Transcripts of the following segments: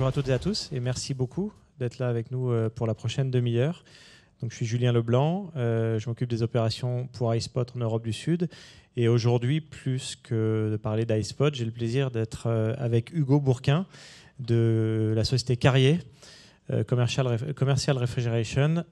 Bonjour à toutes et à tous et merci beaucoup d'être là avec nous pour la prochaine demi-heure. Donc, je suis Julien Leblanc, je m'occupe des opérations pour iSpot en Europe du Sud. Et aujourd'hui, plus que de parler d'iSpot, j'ai le plaisir d'être avec Hugo Bourquin de la société Carrier, Commercial Refrigeration.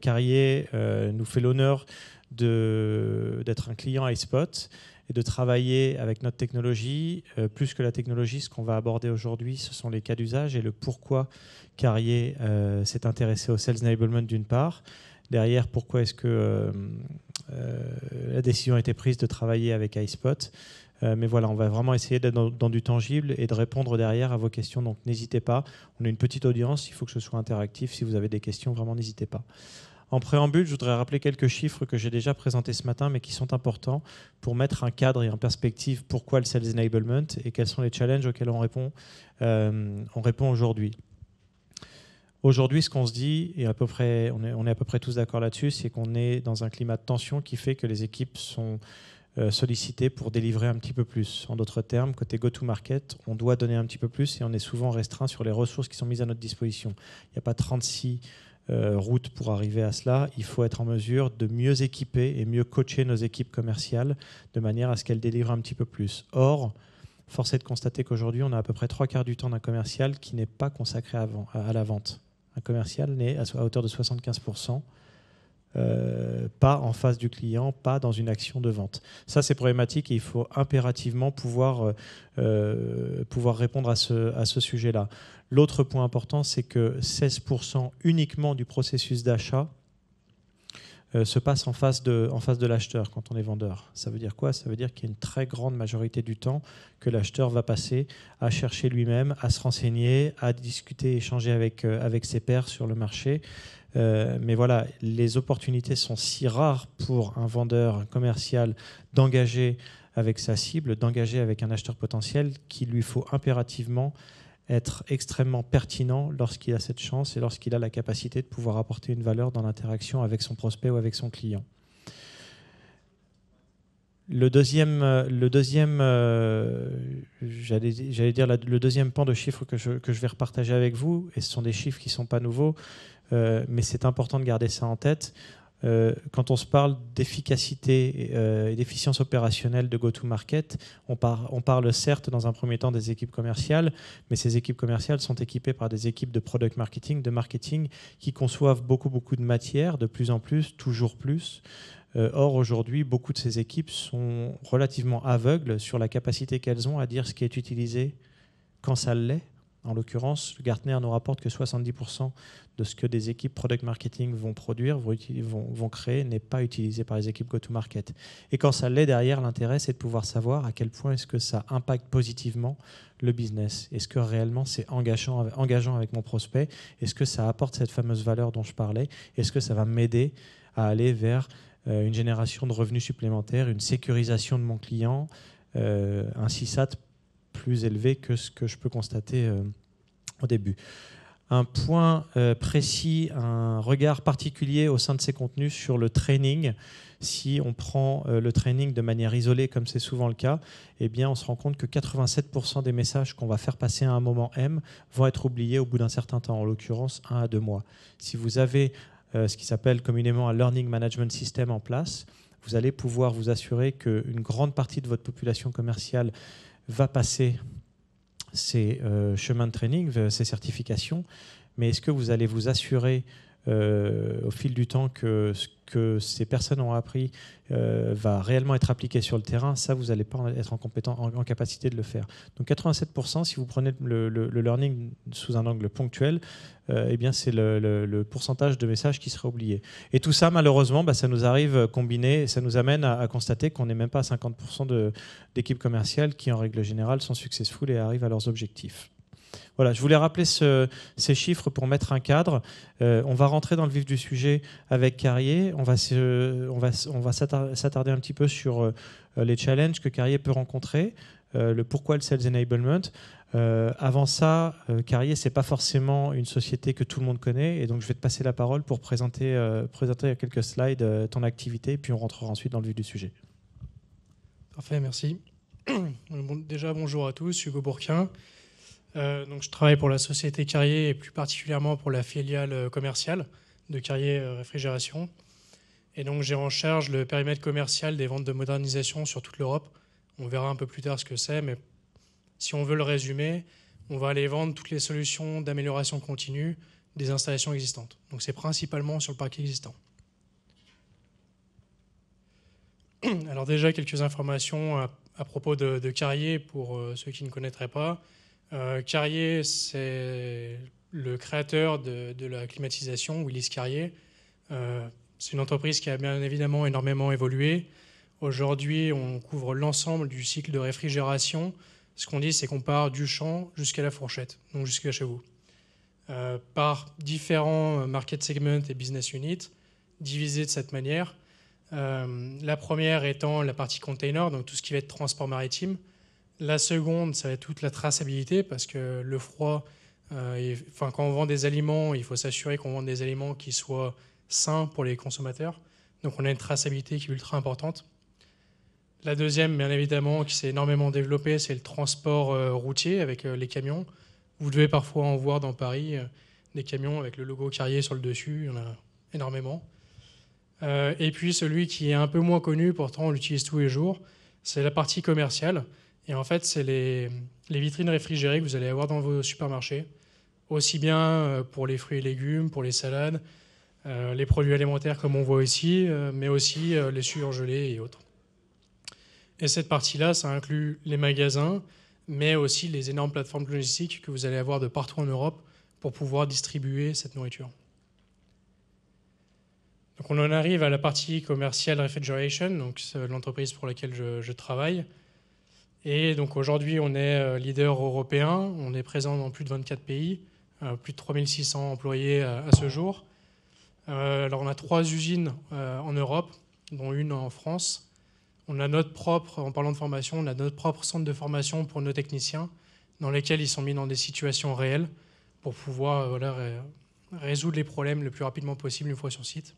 Carrier nous fait l'honneur d'être un client iSpot et de travailler avec notre technologie. Plus que la technologie, ce qu'on va aborder aujourd'hui, ce sont les cas d'usage et le pourquoi Carrier s'est intéressé au Sales Enablement d'une part. Derrière, pourquoi est-ce que la décision a été prise de travailler avec iSpot. Mais voilà, on va vraiment essayer d'être dans du tangible et de répondre derrière à vos questions. Donc n'hésitez pas, on a une petite audience, il faut que ce soit interactif. Si vous avez des questions, vraiment n'hésitez pas. En préambule, je voudrais rappeler quelques chiffres que j'ai déjà présentés ce matin, mais qui sont importants pour mettre un cadre et en perspective pourquoi le Sales Enablement et quels sont les challenges auxquels on répond aujourd'hui. Aujourd'hui, ce qu'on se dit, et on est à peu près tous d'accord là-dessus, c'est qu'on est dans un climat de tension qui fait que les équipes sont sollicitées pour délivrer un petit peu plus. En d'autres termes, côté go-to-market, on doit donner un petit peu plus et on est souvent restreint sur les ressources qui sont mises à notre disposition. Il n'y a pas 36 route pour arriver à cela. Il faut être en mesure de mieux équiper et mieux coacher nos équipes commerciales de manière à ce qu'elles délivrent un petit peu plus. Or, force est de constater qu'aujourd'hui, on a à peu près 3/4 du temps d'un commercial qui n'est pas consacré à la vente. Un commercial n'est à hauteur de 75%, pas en face du client, pas dans une action de vente. Ça, c'est problématique et il faut impérativement pouvoir répondre à ce sujet-là. L'autre point important, c'est que 16% uniquement du processus d'achat se passe en face de l'acheteur quand on est vendeur. Ça veut dire quoi? Ça veut dire qu'il y a une très grande majorité du temps que l'acheteur va passer à chercher lui-même, à se renseigner, à discuter, échanger avec ses pairs sur le marché. Mais voilà, les opportunités sont si rares pour un vendeur, un commercial, d'engager avec sa cible, d'engager avec un acheteur potentiel qu'il lui faut impérativement être extrêmement pertinent lorsqu'il a cette chance et lorsqu'il a la capacité de pouvoir apporter une valeur dans l'interaction avec son prospect ou avec son client. Le deuxième pan de chiffres que je vais repartager avec vous, et ce sont des chiffres qui ne sont pas nouveaux, mais c'est important de garder ça en tête. Quand on se parle d'efficacité et d'efficience opérationnelle de go-to-market, on parle certes dans un premier temps des équipes commerciales, mais ces équipes commerciales sont équipées par des équipes de product marketing, de marketing, qui conçoivent beaucoup de matière, de plus en plus, toujours plus. Or, aujourd'hui, beaucoup de ces équipes sont relativement aveugles sur la capacité qu'elles ont à dire ce qui est utilisé quand ça l'est. En l'occurrence, Gartner nous rapporte que 70% de ce que des équipes product marketing vont produire, vont créer, n'est pas utilisé par les équipes go-to-market. Et quand ça l'est derrière, l'intérêt, c'est de pouvoir savoir à quel point est-ce que ça impacte positivement le business. Est-ce que réellement c'est engageant avec mon prospect? Est-ce que ça apporte cette fameuse valeur dont je parlais? Est-ce que ça va m'aider à aller vers une génération de revenus supplémentaires, une sécurisation de mon client, un CSAT plus élevé que ce que je peux constater au début. Un point précis, un regard particulier au sein de ces contenus sur le training. Si on prend le training de manière isolée, comme c'est souvent le cas, eh bien, on se rend compte que 87% des messages qu'on va faire passer à un moment M vont être oubliés au bout d'un certain temps, en l'occurrence 1 à 2 mois. Si vous avez ce qui s'appelle communément un Learning Management System en place, vous allez pouvoir vous assurer qu'une grande partie de votre population commerciale va passer ces chemins de training, ces certifications, mais est-ce que vous allez vous assurer au fil du temps que ce que ces personnes ont appris va réellement être appliqué sur le terrain? Ça, vous n'allez pas être en capacité de le faire. Donc 87%, si vous prenez le learning sous un angle ponctuel, eh bien c'est le pourcentage de messages qui sera oublié. Et tout ça, malheureusement, ça nous arrive combiné, et ça nous amène à constater qu'on n'est même pas à 50% d'équipes commerciales qui, en règle générale, sont successful et arrivent à leurs objectifs. Voilà, je voulais rappeler ces chiffres pour mettre un cadre. On va rentrer dans le vif du sujet avec Carrier. On va s'attarder un petit peu sur les challenges que Carrier peut rencontrer, le pourquoi le Sales Enablement. Avant ça, Carrier, ce n'est pas forcément une société que tout le monde connaît. Et donc, je vais te passer la parole pour présenter quelques slides ton activité, puis on rentrera ensuite dans le vif du sujet. Parfait, merci. Déjà, bonjour à tous, Hugo Bourquin. Donc, je travaille pour la société Carrier et plus particulièrement pour la filiale commerciale de Carrier Réfrigération. Et donc, j'ai en charge le périmètre commercial des ventes de modernisation sur toute l'Europe. On verra un peu plus tard ce que c'est, mais si on veut le résumer, on va aller vendre toutes les solutions d'amélioration continue des installations existantes. Donc, c'est principalement sur le parc existant. Alors déjà, quelques informations à propos de Carrier pour ceux qui ne connaîtraient pas. Carrier, c'est le créateur de la climatisation, Willis Carrier. C'est une entreprise qui a bien évidemment énormément évolué. Aujourd'hui, on couvre l'ensemble du cycle de réfrigération. Ce qu'on dit, c'est qu'on part du champ jusqu'à la fourchette, donc jusqu'à chez vous, par différents market segments et business units, divisés de cette manière. La première étant la partie container, donc tout ce qui va être transport maritime. La seconde, ça va être toute la traçabilité, parce que le froid, quand on vend des aliments, il faut s'assurer qu'on vend des aliments qui soient sains pour les consommateurs. Donc on a une traçabilité qui est ultra importante. La deuxième, bien évidemment, qui s'est énormément développée, c'est le transport routier avec les camions. Vous devez parfois en voir dans Paris des camions avec le logo Carrier sur le dessus, il y en a énormément. Et puis celui qui est un peu moins connu, pourtant on l'utilise tous les jours, c'est la partie commerciale. Et en fait, c'est les vitrines réfrigérées que vous allez avoir dans vos supermarchés, aussi bien pour les fruits et légumes, pour les salades, les produits alimentaires comme on voit ici, mais aussi les surgelés et autres. Et cette partie-là, ça inclut les magasins, mais aussi les énormes plateformes logistiques que vous allez avoir de partout en Europe pour pouvoir distribuer cette nourriture. Donc on en arrive à la partie commercial refrigeration, donc c'est l'entreprise pour laquelle je travaille. Et donc aujourd'hui, on est leader européen, on est présent dans plus de 24 pays, plus de 3600 employés à ce jour. Alors on a 3 usines en Europe, dont une en France. On a notre propre, en parlant de formation, on a notre propre centre de formation pour nos techniciens, dans lesquels ils sont mis dans des situations réelles pour pouvoir résoudre les problèmes le plus rapidement possible une fois sur site.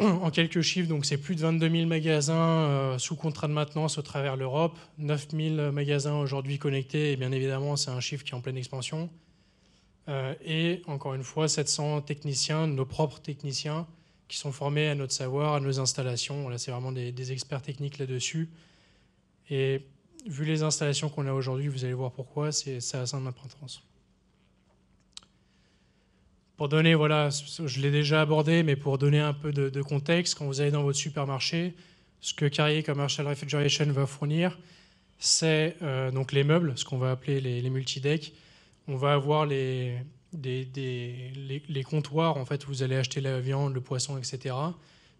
En quelques chiffres, donc c'est plus de 22 000 magasins sous contrat de maintenance au travers l'Europe, 9 000 magasins aujourd'hui connectés, et bien évidemment c'est un chiffre qui est en pleine expansion. Et encore une fois, 700 techniciens, nos propres techniciens, qui sont formés à notre savoir, à nos installations. Voilà, c'est vraiment des experts techniques là-dessus. Et vu les installations qu'on a aujourd'hui, vous allez voir pourquoi, ça a assez d'importance. Pour donner, voilà, je l'ai déjà abordé, mais pour donner un peu de contexte, quand vous allez dans votre supermarché, ce que Carrier Commercial Refrigeration va fournir, c'est donc les meubles, ce qu'on va appeler les multidecks. On va avoir les comptoirs, en fait, où vous allez acheter la viande, le poisson, etc.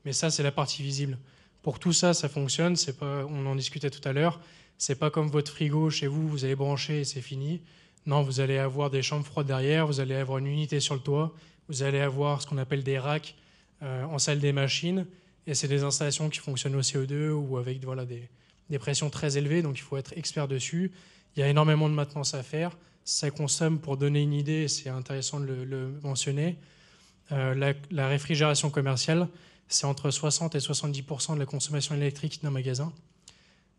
Mais ça, c'est la partie visible. Pour que tout ça, ça fonctionne, c'est pas, on en discutait tout à l'heure, c'est pas comme votre frigo chez vous, vous allez brancher et c'est fini. Non, vous allez avoir des chambres froides derrière, vous allez avoir une unité sur le toit, vous allez avoir ce qu'on appelle des racks en salle des machines, et c'est des installations qui fonctionnent au CO2 ou avec des pressions très élevées, donc il faut être expert dessus. Il y a énormément de maintenance à faire. Ça consomme, pour donner une idée, c'est intéressant de le mentionner, la réfrigération commerciale, c'est entre 60 et 70% de la consommation électrique d'un magasin.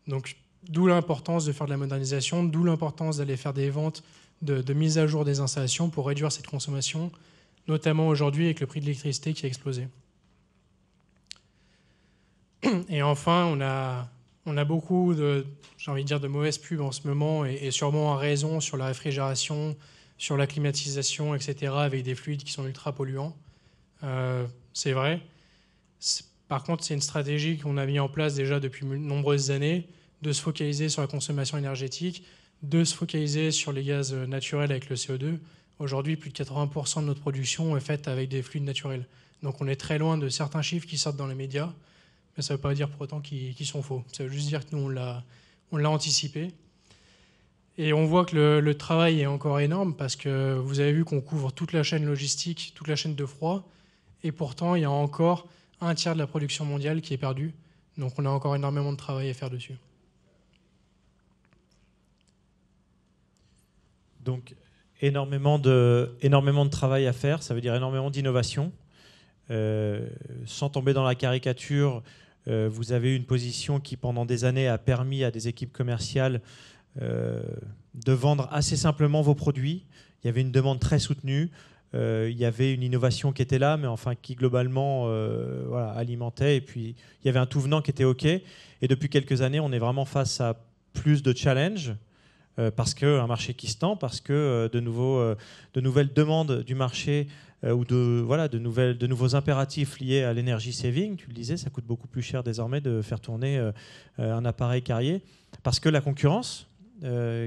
Donc, d'où l'importance de faire de la modernisation, d'où l'importance d'aller faire des ventes de mise à jour des installations pour réduire cette consommation, notamment aujourd'hui avec le prix de l'électricité qui a explosé. Et enfin, on a beaucoup j'ai envie de dire, de mauvaises pubs en ce moment, et sûrement à raison, sur la réfrigération, sur la climatisation, etc., avec des fluides qui sont ultra polluants. C'est vrai. Par contre, c'est une stratégie qu'on a mis en place déjà depuis de nombreuses années, de se focaliser sur la consommation énergétique, de se focaliser sur les gaz naturels avec le CO2. Aujourd'hui, plus de 80% de notre production est faite avec des fluides naturels. Donc on est très loin de certains chiffres qui sortent dans les médias, mais ça ne veut pas dire pour autant qu'ils sont faux. Ça veut juste dire que nous, on l'a anticipé. Et on voit que le travail est encore énorme, parce que vous avez vu qu'on couvre toute la chaîne logistique, toute la chaîne de froid, et pourtant il y a encore un tiers de la production mondiale qui est perdue. Donc on a encore énormément de travail à faire dessus. Donc énormément de travail à faire, ça veut dire énormément d'innovation. Sans tomber dans la caricature, vous avez une position qui pendant des années a permis à des équipes commerciales de vendre assez simplement vos produits. Il y avait une demande très soutenue. Il y avait une innovation qui était là, mais enfin qui globalement voilà, alimentait. Et puis il y avait un tout venant qui était OK. Et depuis quelques années, on est vraiment face à plus de challenges parce qu'un marché qui se tend, parce que de nouvelles demandes du marché ou de nouveaux impératifs liés à l'énergie saving. Tu le disais, ça coûte beaucoup plus cher désormais de faire tourner un appareil Carrier parce que la concurrence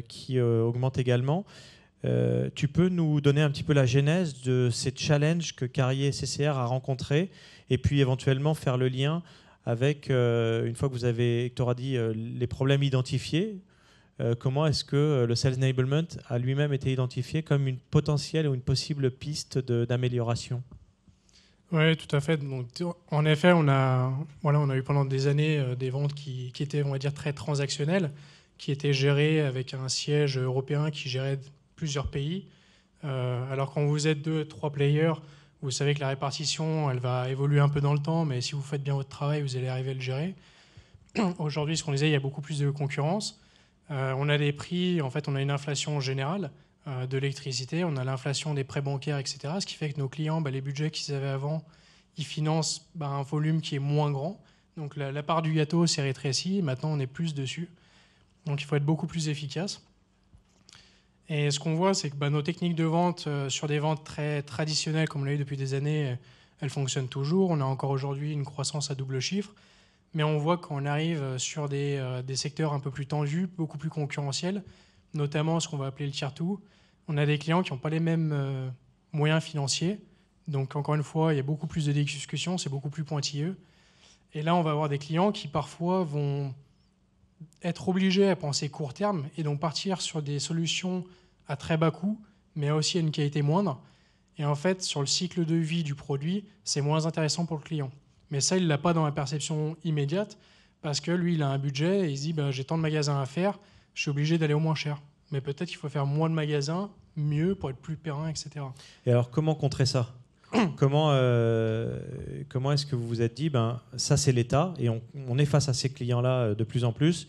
qui augmente également. Tu peux nous donner un petit peu la genèse de ces challenges que Carrier CCR a rencontrés et puis éventuellement faire le lien avec, une fois que vous avez, Hector a dit, les problèmes identifiés, comment est-ce que le Sales Enablement a lui-même été identifié comme une potentielle ou une possible piste d'amélioration? Oui, tout à fait. Donc, en effet, on a eu pendant des années des ventes qui étaient, on va dire, très transactionnelles, qui étaient gérées avec un siège européen qui gérait plusieurs pays. Alors quand vous êtes 2-3 players, vous savez que la répartition, elle va évoluer un peu dans le temps, mais si vous faites bien votre travail, vous allez arriver à le gérer. Aujourd'hui, ce qu'on disait, il y a beaucoup plus de concurrence. On a des prix, en fait, on a une inflation générale de l'électricité, on a l'inflation des prêts bancaires, etc. Ce qui fait que nos clients, les budgets qu'ils avaient avant, ils financent un volume qui est moins grand. Donc la part du gâteau s'est rétrécie, maintenant on est plus dessus. Donc il faut être beaucoup plus efficace. Et ce qu'on voit, c'est que nos techniques de vente sur des ventes très traditionnelles, comme on l'a eu depuis des années, elles fonctionnent toujours. On a encore aujourd'hui une croissance à double chiffre. Mais on voit qu'on arrive sur des secteurs un peu plus tendus, beaucoup plus concurrentiels, notamment ce qu'on va appeler le tier 2. On a des clients qui n'ont pas les mêmes moyens financiers. Donc encore une fois, il y a beaucoup plus de discussions, c'est beaucoup plus pointilleux. Et là, on va avoir des clients qui parfois vont être obligés à penser court terme et donc partir sur des solutions à très bas coût, mais aussi à une qualité moindre. Et en fait, sur le cycle de vie du produit, c'est moins intéressant pour le client. Mais ça, il ne l'a pas dans la perception immédiate, parce que lui, il a un budget et il se dit j'ai tant de magasins à faire, je suis obligé d'aller au moins cher. Mais peut-être qu'il faut faire moins de magasins, mieux, pour être plus périn, etc. Et alors, comment contrer ça? Comment est-ce que vous vous êtes dit, ça c'est l'État, et on est face à ces clients-là de plus en plus.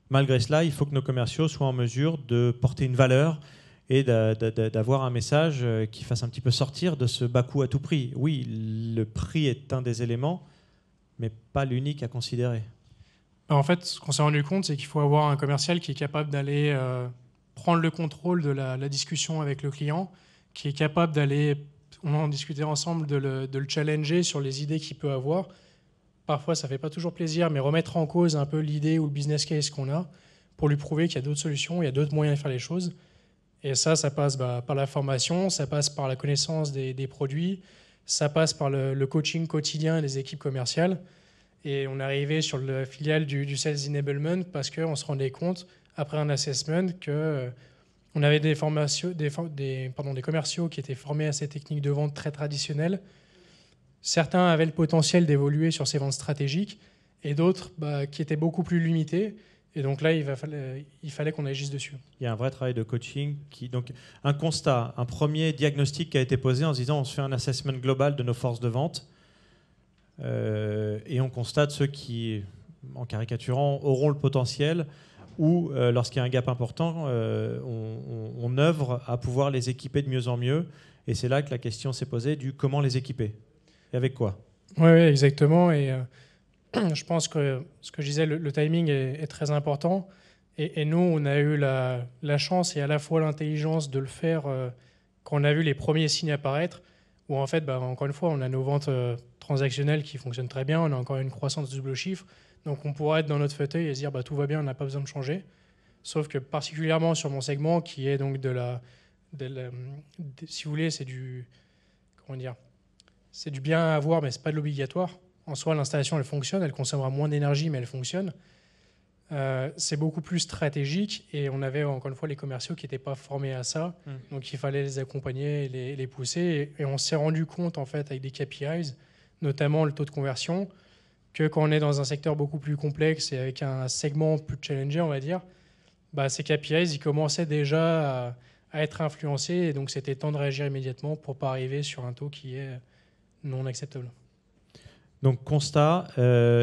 Malgré cela, il faut que nos commerciaux soient en mesure de porter une valeur et d'avoir un message qui fasse un petit peu sortir de ce bas coût à tout prix. Oui, le prix est un des éléments, mais pas l'unique à considérer. En fait, ce qu'on s'est rendu compte, c'est qu'il faut avoir un commercial qui est capable d'aller prendre le contrôle de la discussion avec le client, qui est capable d'aller, on en discutait ensemble, de le challenger sur les idées qu'il peut avoir. Parfois, ça ne fait pas toujours plaisir, mais remettre en cause un peu l'idée ou le business case qu'on a pour lui prouver qu'il y a d'autres solutions, il y a d'autres moyens de faire les choses. Et ça passe par la formation, ça passe par la connaissance des produits, ça passe par le coaching quotidien des équipes commerciales. Et on est arrivé sur la filiale du Sales Enablement parce qu'on se rendait compte, après un assessment, qu'on avait des commerciaux qui étaient formés à ces techniques de vente très traditionnelles. Certains avaient le potentiel d'évoluer sur ces ventes stratégiques et d'autres qui étaient beaucoup plus limités. Et donc là, il fallait qu'on agisse dessus. Il y a un vrai travail de coaching. Donc un constat, un premier diagnostic qui a été posé en se disant on se fait un assessment global de nos forces de vente et on constate ceux qui, en caricaturant, auront le potentiel ou lorsqu'il y a un gap important, on œuvre à pouvoir les équiper de mieux en mieux. Et c'est là que la question s'est posée du comment les équiper. Et avec quoi? Oui, exactement. Et je pense que ce que je disais, le timing est très important. Et nous, on a eu la chance et à la fois l'intelligence de le faire quand on a vu les premiers signes apparaître, où en fait, encore une fois, on a nos ventes transactionnelles qui fonctionnent très bien, on a encore une croissance de double chiffre, donc on pourra être dans notre fauteuil et se dire tout va bien, on n'a pas besoin de changer. Sauf que particulièrement sur mon segment, qui est donc si vous voulez, c'est du bien à avoir, mais c'est pas de l'obligatoire. En soi, l'installation, elle fonctionne, elle consommera moins d'énergie, mais elle fonctionne. C'est beaucoup plus stratégique et on avait encore une fois les commerciaux qui n'étaient pas formés à ça, donc il fallait les accompagner et les pousser. Et on s'est rendu compte en fait avec des KPIs, notamment le taux de conversion, que quand on est dans un secteur beaucoup plus complexe et avec un segment plus challengé, on va dire, ces KPIs ils commençaient déjà à être influencés et donc c'était temps de réagir immédiatement pour pas arriver sur un taux qui est non acceptable. Donc constat,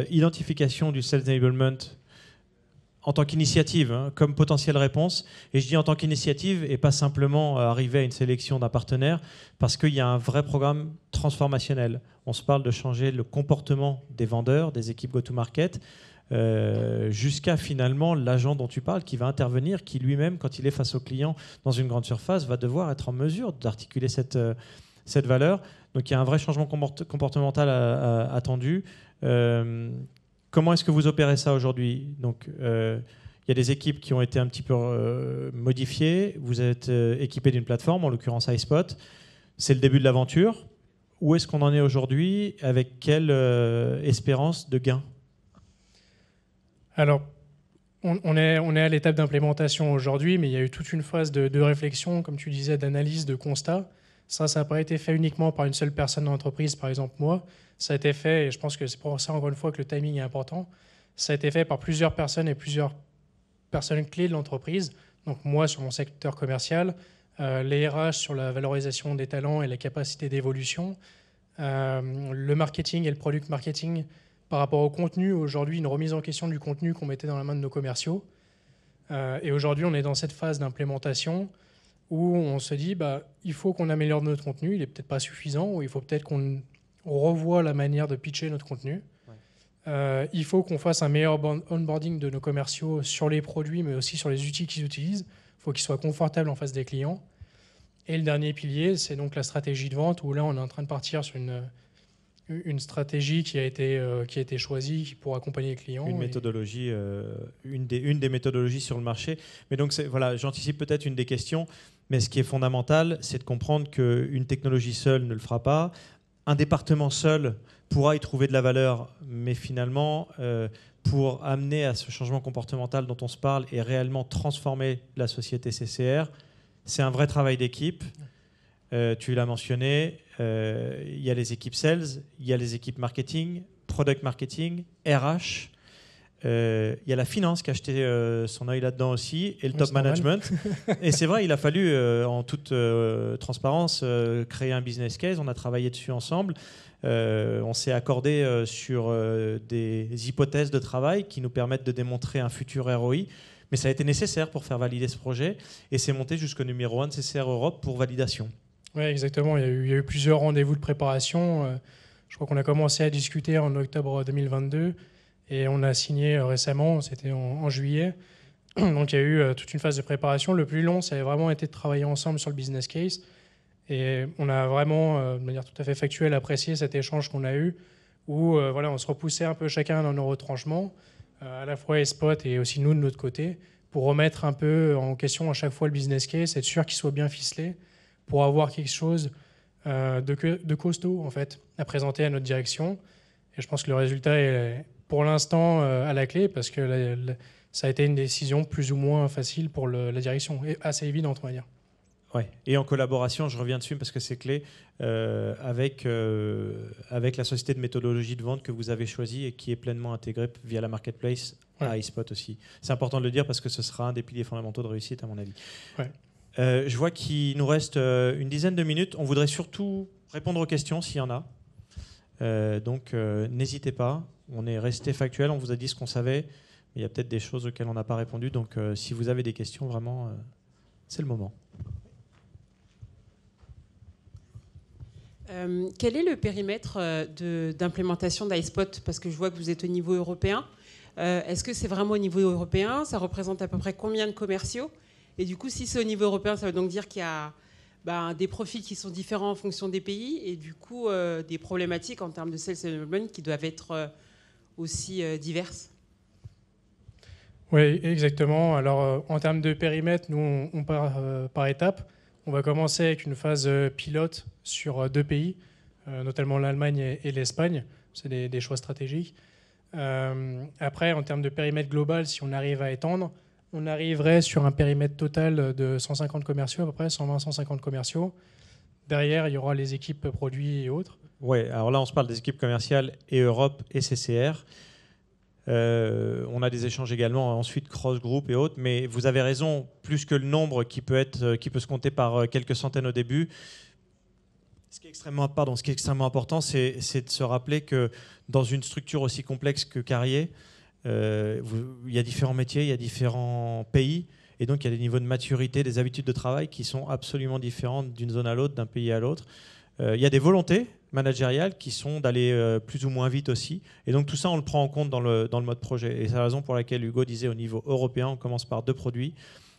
identification du Sales Enablement en tant qu'initiative, hein, comme potentielle réponse. Et je dis en tant qu'initiative et pas simplement arriver à une sélection d'un partenaire, parce qu'il y a un vrai programme transformationnel. On se parle de changer le comportement des vendeurs, des équipes go-to-market, jusqu'à finalement l'agent dont tu parles qui va intervenir, qui lui-même, quand il est face au client dans une grande surface, va devoir être en mesure d'articuler cette valeur. Donc il y a un vrai changement comportemental attendu. Comment est-ce que vous opérez ça aujourd'hui? Donc, il y a des équipes qui ont été un petit peu modifiées. Vous êtes équipé d'une plateforme, en l'occurrence iSpot. C'est le début de l'aventure. Où est-ce qu'on en est aujourd'hui? Avec quelle espérance de gain? Alors, on est à l'étape d'implémentation aujourd'hui, mais il y a eu toute une phase de réflexion, comme tu disais, d'analyse, de constat. Ça n'a pas été fait uniquement par une seule personne dans l'entreprise, par exemple moi. Ça a été fait, et je pense que c'est pour ça, encore une fois, que le timing est important. Ça a été fait par plusieurs personnes et plusieurs personnes clés de l'entreprise. Donc moi, sur mon secteur commercial, les RH sur la valorisation des talents et la capacité d'évolution, le marketing et le product marketing par rapport au contenu. Aujourd'hui, une remise en question du contenu qu'on mettait dans la main de nos commerciaux. Et aujourd'hui, on est dans cette phase d'implémentation où on se dit il faut qu'on améliore notre contenu, il n'est peut-être pas suffisant, ou il faut peut-être qu'on revoie la manière de pitcher notre contenu. Ouais. Il faut qu'on fasse un meilleur onboarding de nos commerciaux sur les produits, mais aussi sur les outils qu'ils utilisent. Il faut qu'ils soient confortables en face des clients. Et le dernier pilier, c'est donc la stratégie de vente, où là, on est en train de partir sur une stratégie qui a été choisie pour accompagner les clients. Une méthodologie, une des méthodologies sur le marché. Mais donc, voilà, j'anticipe peut-être une des questions, mais ce qui est fondamental, c'est de comprendre qu'une technologie seule ne le fera pas. Un département seul pourra y trouver de la valeur, mais finalement, pour amener à ce changement comportemental dont on se parle et réellement transformer la société CCR, c'est un vrai travail d'équipe. Tu l'as mentionné, il y a les équipes sales, il y a les équipes marketing, product marketing, RH, il y a la finance qui a jeté son œil là-dedans aussi, et le top management. Et c'est vrai, il a fallu, en toute transparence, créer un business case. On a travaillé dessus ensemble. On s'est accordé sur des hypothèses de travail qui nous permettent de démontrer un futur ROI. Mais ça a été nécessaire pour faire valider ce projet, et c'est monté jusqu'au numéro 1 de CCR Europe pour validation. Oui, exactement. Il y a eu plusieurs rendez-vous de préparation. Je crois qu'on a commencé à discuter en octobre 2022 et on a signé récemment, c'était en juillet. Donc il y a eu toute une phase de préparation. Le plus long, ça a vraiment été de travailler ensemble sur le business case. Et on a vraiment, de manière tout à fait factuelle, apprécié cet échange qu'on a eu où voilà, on se repoussait un peu chacun dans nos retranchements, à la fois iSpot et aussi nous de notre côté, pour remettre un peu en question à chaque fois le business case, être sûr qu'il soit bien ficelé, pour avoir quelque chose de costaud en fait, à présenter à notre direction. Et je pense que le résultat est pour l'instant à la clé, parce que ça a été une décision plus ou moins facile pour la direction, et assez évidente, on va dire. Ouais. Et en collaboration, je reviens dessus parce que c'est clé, avec la société de méthodologie de vente que vous avez choisie et qui est pleinement intégrée via la marketplace à iSpot aussi. C'est important de le dire parce que ce sera un des piliers fondamentaux de réussite à mon avis. Ouais. Je vois qu'il nous reste une dizaine de minutes. On voudrait surtout répondre aux questions s'il y en a. Donc n'hésitez pas. On est resté factuel, on vous a dit ce qu'on savait. Il y a peut-être des choses auxquelles on n'a pas répondu. Donc si vous avez des questions, vraiment, c'est le moment. Quel est le périmètre d'implémentation d'iSpot? Parce que je vois que vous êtes au niveau européen. Est-ce que c'est vraiment au niveau européen? Ça représente à peu près combien de commerciaux? Et du coup, si c'est au niveau européen, ça veut donc dire qu'il y a des profils qui sont différents en fonction des pays et du coup des problématiques en termes de sales enablement qui doivent être aussi diverses. Oui, exactement. Alors, en termes de périmètre, nous, on part par étapes. On va commencer avec une phase pilote sur 2 pays, notamment l'Allemagne et l'Espagne. C'est des choix stratégiques. Après, en termes de périmètre global, si on arrive à étendre, on arriverait sur un périmètre total de 150 commerciaux, à peu près 120-150 commerciaux. Derrière, il y aura les équipes produits et autres. Oui, alors là, on se parle des équipes commerciales et Europe et CCR. On a des échanges également ensuite cross-group et autres, mais vous avez raison, plus que le nombre qui peut se compter par quelques centaines au début. Ce qui est extrêmement important, c'est de se rappeler que dans une structure aussi complexe que Carrier, il y a différents métiers, il y a différents pays, et donc il y a des niveaux de maturité, des habitudes de travail qui sont absolument différentes d'une zone à l'autre, d'un pays à l'autre. Il y a des volontés managériales qui sont d'aller plus ou moins vite aussi, et donc tout ça on le prend en compte dans le mode projet. Et c'est la raison pour laquelle Hugo disait au niveau européen, on commence par 2 produits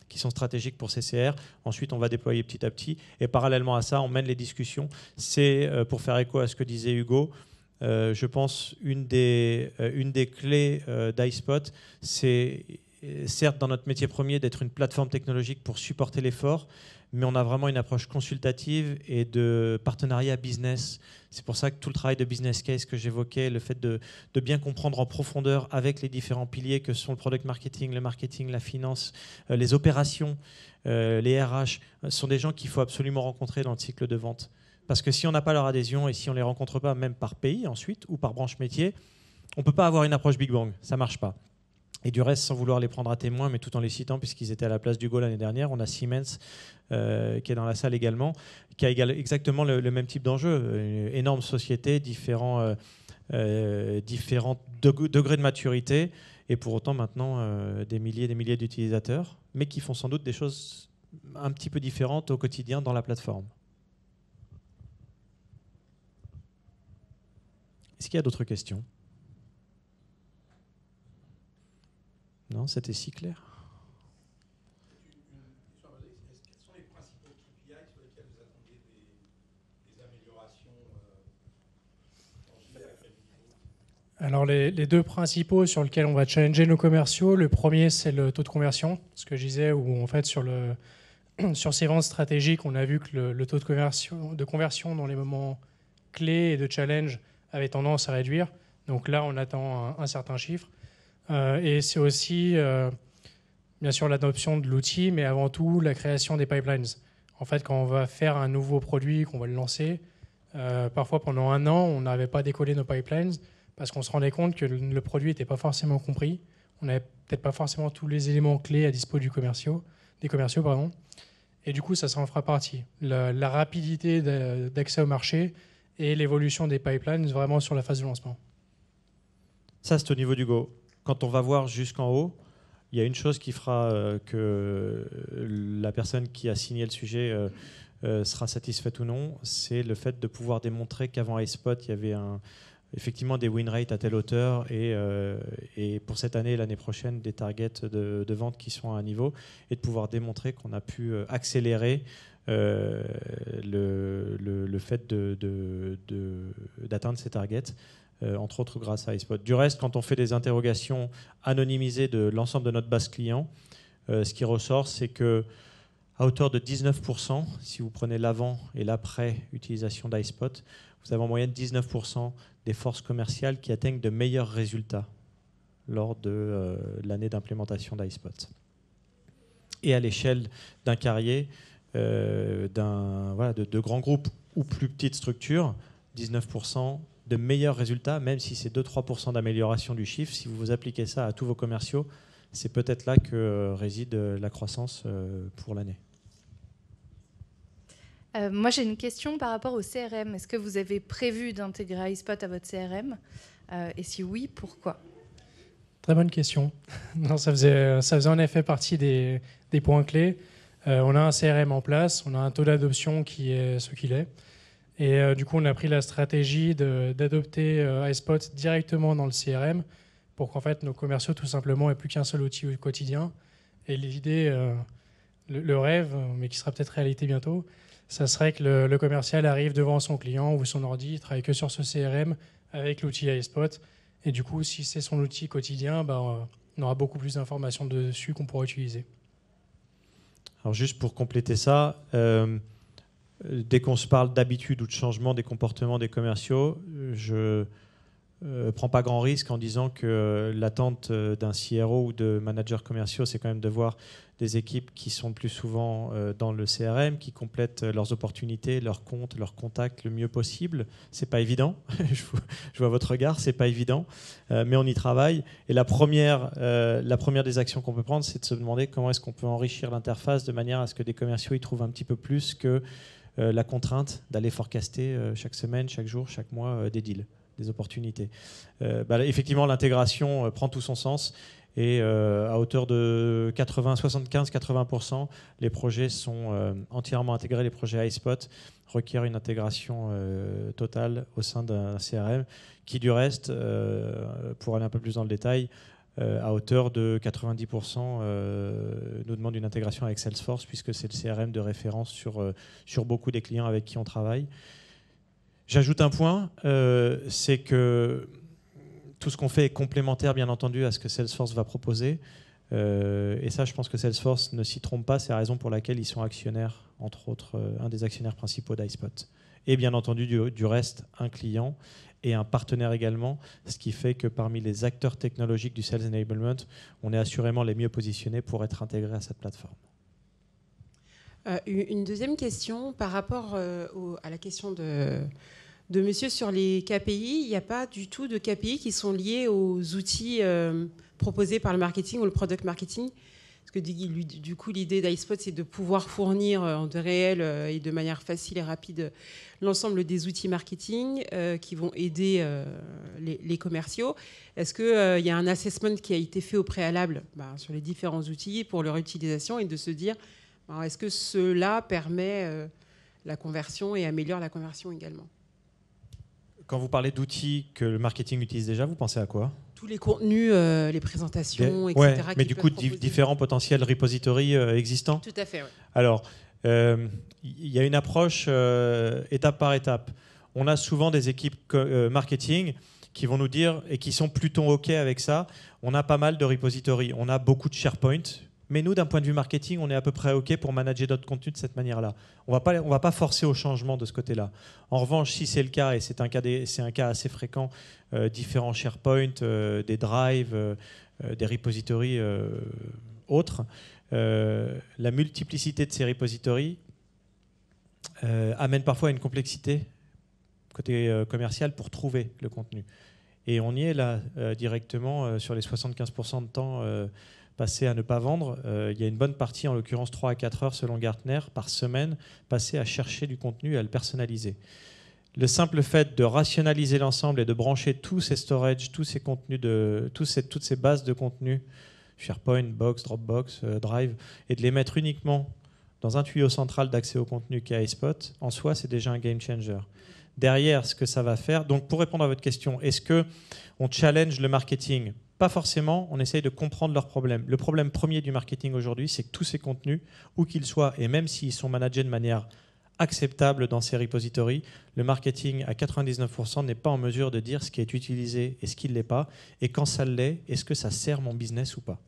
qui sont stratégiques pour CCR. Ensuite, on va déployer petit à petit. Et parallèlement à ça, on mène les discussions. C'est, pour faire écho à ce que disait Hugo, je pense une des clés d'iSpot, c'est certes dans notre métier premier d'être une plateforme technologique pour supporter l'effort, mais on a vraiment une approche consultative et de partenariat business. C'est pour ça que tout le travail de business case que j'évoquais, le fait de bien comprendre en profondeur avec les différents piliers que sont le marketing, la finance, les opérations, les RH, sont des gens qu'il faut absolument rencontrer dans le cycle de vente. Parce que si on n'a pas leur adhésion et si on ne les rencontre pas même par pays ensuite ou par branche métier, on ne peut pas avoir une approche Big Bang, ça ne marche pas. Et du reste, sans vouloir les prendre à témoin, mais tout en les citant, puisqu'ils étaient à la place d'Hugo l'année dernière, on a Siemens qui est dans la salle également, qui a exactement le même type d'enjeu. Une énorme société, différents degrés de maturité, et pour autant maintenant des milliers d'utilisateurs, mais qui font sans doute des choses un petit peu différentes au quotidien dans la plateforme. Est-ce qu'il y a d'autres questions ? Non, c'était si clair. Quels sont les principaux KPI sur lesquels vous attendez des améliorations Alors les 2 principaux sur lesquels on va challenger nos commerciaux, le premier c'est le taux de conversion, ce que je disais, où en fait sur ces ventes stratégiques, on a vu que le taux de conversion dans les moments clés et de challenge avait tendance à réduire. Donc là, on attend un certain chiffre. Et c'est aussi, bien sûr, l'adoption de l'outil, mais avant tout, la création des pipelines. En fait, quand on va faire un nouveau produit, qu'on va le lancer, parfois pendant 1 an, on n'avait pas décollé nos pipelines parce qu'on se rendait compte que le produit n'était pas forcément compris. On n'avait peut-être pas forcément tous les éléments clés à dispo des commerciaux. Et du coup, ça s'en fera partie. La rapidité d'accès au marché et l'évolution des pipelines vraiment sur la phase de lancement. Ça, c'est au niveau du Go. Quand on va voir jusqu'en haut, il y a une chose qui fera que la personne qui a signé le sujet sera satisfaite ou non, c'est le fait de pouvoir démontrer qu'avant iSpot, il y avait effectivement des win rates à telle hauteur et pour cette année et l'année prochaine, des targets de vente qui sont à un niveau et de pouvoir démontrer qu'on a pu accélérer le fait d'atteindre ces targets. Entre autres grâce à iSpot. Du reste, quand on fait des interrogations anonymisées de l'ensemble de notre base client, ce qui ressort, c'est qu'à hauteur de 19%, si vous prenez l'avant et l'après utilisation d'iSpot, vous avez en moyenne 19% des forces commerciales qui atteignent de meilleurs résultats lors de l'année d'implémentation d'iSpot. Et à l'échelle d'un carrier, de grands groupes ou plus petites structures, 19% de meilleurs résultats, même si c'est 2-3% d'amélioration du chiffre. Si vous appliquez ça à tous vos commerciaux, c'est peut-être là que réside la croissance pour l'année. Moi, j'ai une question par rapport au CRM. Est-ce que vous avez prévu d'intégrer iSpot à votre CRM ? Et si oui, pourquoi ? Très bonne question. Non, ça faisait en effet partie des points clés. On a un CRM en place, on a un taux d'adoption qui est ce qu'il est. Et du coup, on a pris la stratégie d'adopter iSpot directement dans le CRM pour qu'en fait nos commerciaux, tout simplement, aient plus qu'un seul outil au quotidien. Et l'idée, le rêve, mais qui sera peut-être réalité bientôt, ça serait que le commercial arrive devant son client ou son ordi, il travaille que sur ce CRM avec l'outil iSpot. Et du coup, si c'est son outil quotidien, on aura beaucoup plus d'informations dessus qu'on pourra utiliser. Alors juste pour compléter ça, dès qu'on se parle d'habitude ou de changement des comportements des commerciaux, je ne prends pas grand risque en disant que l'attente d'un CRO ou de managers commerciaux, c'est quand même de voir des équipes qui sont le plus souvent dans le CRM, qui complètent leurs opportunités, leurs comptes, leurs contacts le mieux possible. C'est pas évident. Je vois votre regard, c'est pas évident, mais on y travaille. Et la première des actions qu'on peut prendre, c'est de se demander comment est-ce qu'on peut enrichir l'interface de manière à ce que des commerciaux y trouvent un petit peu plus que la contrainte d'aller forecaster chaque semaine, chaque jour, chaque mois des deals. des opportunités. Effectivement, l'intégration prend tout son sens. Et à hauteur de 75-80%, les projets sont entièrement intégrés. Les projets iSpot requièrent une intégration totale au sein d'un CRM qui, du reste, pour aller un peu plus dans le détail, à hauteur de 90%, nous demande une intégration avec Salesforce, puisque c'est le CRM de référence sur beaucoup des clients avec qui on travaille. J'ajoute un point, c'est que tout ce qu'on fait est complémentaire, bien entendu, à ce que Salesforce va proposer. Et ça, je pense que Salesforce ne s'y trompe pas. C'est la raison pour laquelle ils sont actionnaires, entre autres, un des actionnaires principaux d'iSpot. Et bien entendu, du reste, un client et un partenaire également, ce qui fait que parmi les acteurs technologiques du Sales Enablement, on est assurément les mieux positionnés pour être intégrés à cette plateforme. Une deuxième question par rapport à la question de monsieur sur les KPI. Il n'y a pas du tout de KPI qui sont liés aux outils proposés par le marketing ou le product marketing. Parce que du coup, l'idée d'iSpot, c'est de pouvoir fournir en temps réel et de manière facile et rapide l'ensemble des outils marketing qui vont aider les commerciaux. Est-ce qu'il y a un assessment qui a été fait au préalable sur les différents outils pour leur utilisation et de se dire est-ce que cela permet la conversion et améliore la conversion également? Quand vous parlez d'outils que le marketing utilise déjà, vous pensez à quoi? Tous les contenus, les présentations, etc. Ouais, mais du coup, différents potentiels repositories existants? Tout à fait, oui. Alors, il y a une approche étape par étape. On a souvent des équipes marketing qui vont nous dire, et qui sont plutôt OK avec ça, on a pas mal de repositories, on a beaucoup de SharePoint, mais nous, d'un point de vue marketing, on est à peu près OK pour manager notre contenu de cette manière-là. On va pas forcer au changement de ce côté-là. En revanche, si c'est le cas, et c'est un cas assez fréquent, différents SharePoint, des drives, des repositories autres, la multiplicité de ces repositories amène parfois à une complexité côté commercial pour trouver le contenu. Et on y est là directement sur les 75% de temps passé à ne pas vendre. Il y a une bonne partie, en l'occurrence 3 à 4 heures selon Gartner, par semaine, passée à chercher du contenu et à le personnaliser. Le simple fait de rationaliser l'ensemble et de brancher tous ces storage, tous ces contenus, toutes ces bases de contenu, SharePoint, Box, Dropbox, Drive, et de les mettre uniquement dans un tuyau central d'accès au contenu qui est iSpot, en soi, c'est déjà un game changer. Derrière, ce que ça va faire, donc pour répondre à votre question, est-ce qu'on challenge le marketing? Pas forcément, on essaye de comprendre leurs problèmes. Le problème premier du marketing aujourd'hui, c'est que tous ces contenus, où qu'ils soient, et même s'ils sont managés de manière acceptable dans ces repositories, le marketing à 99% n'est pas en mesure de dire ce qui est utilisé et ce qui ne l'est pas. Et quand ça l'est, est-ce que ça sert mon business ou pas?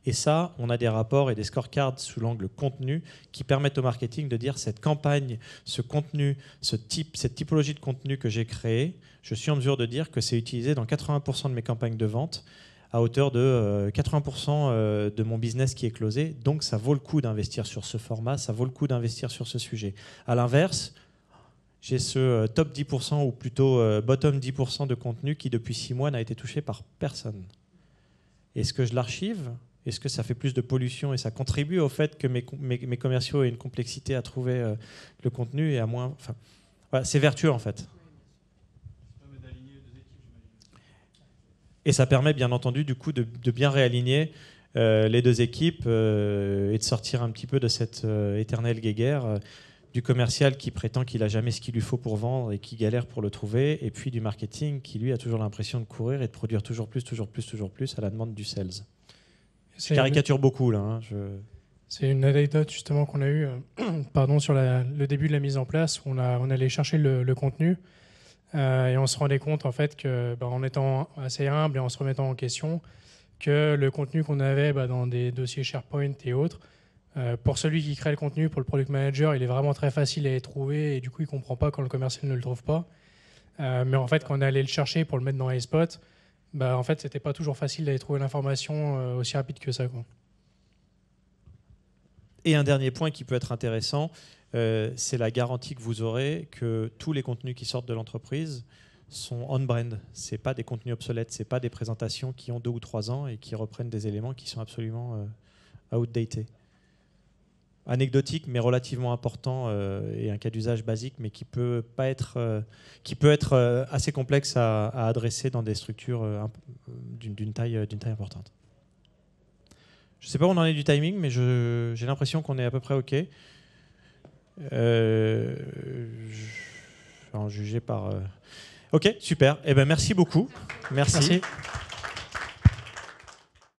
Et ça, on a des rapports et des scorecards sous l'angle contenu qui permettent au marketing de dire cette campagne, ce contenu, cette typologie de contenu que j'ai créé, je suis en mesure de dire que c'est utilisé dans 80% de mes campagnes de vente à hauteur de 80% de mon business qui est closé. Donc ça vaut le coup d'investir sur ce format, ça vaut le coup d'investir sur ce sujet. À l'inverse, j'ai ce top 10% ou plutôt bottom 10% de contenu qui depuis 6 mois n'a été touché par personne. Est-ce que je l'archive ? Est-ce que ça fait plus de pollution et ça contribue au fait que mes commerciaux aient une complexité à trouver le contenu et à moins... Enfin, voilà, c'est vertueux en fait. Et ça permet bien entendu du coup de bien réaligner les deux équipes et de sortir un petit peu de cette éternelle guéguerre du commercial qui prétend qu'il n'a jamais ce qu'il lui faut pour vendre et qui galère pour le trouver, et puis du marketing qui lui a toujours l'impression de courir et de produire toujours plus à la demande du sales. Je caricature beaucoup là. Hein, C'est une anecdote justement qu'on a eue sur le début de la mise en place où on allait chercher le contenu et on se rendait compte en fait que en étant assez humble et en se remettant en question que le contenu qu'on avait dans des dossiers SharePoint et autres, pour celui qui crée le contenu, pour le product manager, il est vraiment très facile à les trouver et du coup il ne comprend pas quand le commercial ne le trouve pas. Mais en fait quand on allait le chercher pour le mettre dans iSpot, en fait, c'était pas toujours facile d'aller trouver l'information aussi rapide que ça, quoi. Et un dernier point qui peut être intéressant, c'est la garantie que vous aurez que tous les contenus qui sortent de l'entreprise sont on-brand. Ce n'est pas des contenus obsolètes, ce n'est pas des présentations qui ont 2 ou 3 ans et qui reprennent des éléments qui sont absolument outdated. anecdotique mais relativement important et un cas d'usage basique mais qui peut être assez complexe à adresser dans des structures d'une taille importante. Je ne sais pas où on en est du timing, mais j'ai l'impression qu'on est à peu près OK. En juger par... OK, super. Eh ben, merci beaucoup. Merci.